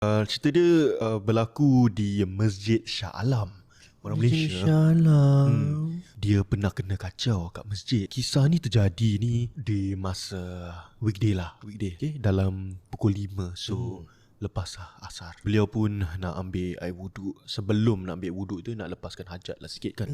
Cerita dia berlaku di Masjid Shah Alam. Orang Malaysia. Dia pernah kena kacau kat masjid. Kisah ni terjadi ni di masa weekday. Okay? Dalam pukul 5. So lepas asar, beliau pun nak ambil air wuduk. Sebelum nak ambil wuduk tu, nak lepaskan hajat lah sikit kan.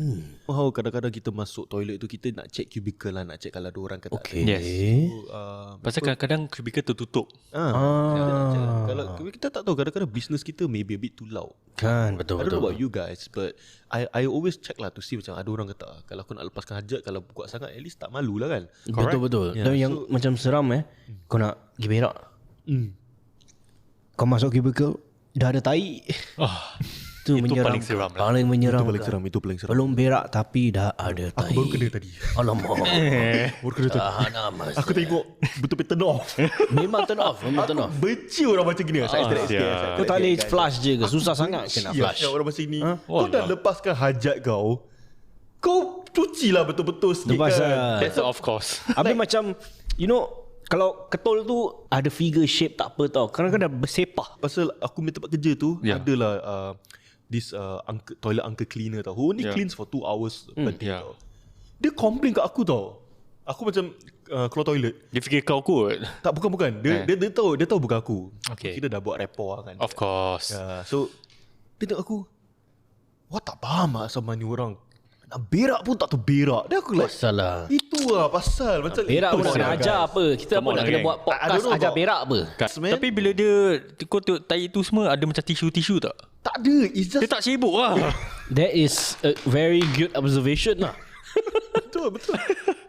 Kadang-kadang kita masuk toilet tu, kita nak check cubicle lah, nak check kalau ada orang ke tak. Okay. Yes. So, Pasal kadang-kadang cubicle tertutup. kalau kita tak tahu, kadang-kadang business kita maybe a bit too loud. Kan, I don't know betul-betul. about you guys, but I always check lah to see macam ada orang ke tak. Kalau aku nak lepaskan hajat, kalau kuat sangat, at least tak malu lah kan. Betul-betul. Yeah, Dan yang macam seram kau nak pergi berak. Kau masuk cubicle, dah ada tai. Itu paling seram lah. Paling menyeram. Itu paling seram. Belum berak tapi dah ada tai. Aku baru kena tadi. Alamak. Baru kena tadi. Tahan amat. Aku tengok betul-betul turn off. Memang turn off. Aku benci orang macam gini. Saya stress sikit. Kau tak boleh flush je ke? Susah sangat kena flush. Orang macam ni. Kau dah lepaskan hajat kau, kau cuci lah betul-betul sikit Lepas kan. That's of course. Habis macam, you know, kalau ketol tu ada figure shape tak apa tau. Kadang-kadang dah bersepah. Pasal aku punya tempat kerja tu adalah this toilet uncle cleaner tau, who only cleans for 2 hours per day tau. Dia complain kat aku tau. Aku macam keluar toilet. Dia fikir kau kot. Tak, bukan. Dia tahu bukan aku. Okay. Kita dah buat rapport kan. Of course. So dia tengok aku, wah tak faham lah sama ni orang. Nak berak pun tak tahu berak. Dia aku like, Salah. itu lah pasal. Macam Berak itu pun nak lah, ajar guys. apa. Kita Come apa on nak lah, kena gang. buat I podcast don't know ajar about- berak apa. Man. Tapi bila dia kau tengok tai tu semua ada macam tisu-tisu tak? Tak ada. It's Dia just tak sibuk lah. That is a very good observation lah. betul.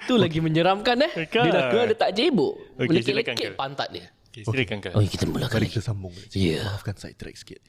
Tu lagi menyeramkan Kan? Dia dah keluar dia tak jebuk. Okey, silakan Melekit-lekit ke? pantat dia. Okay, silakan kau. Oh, kita mulakan Mari lagi. kita sambung. Ya. Maafkan side track sikit.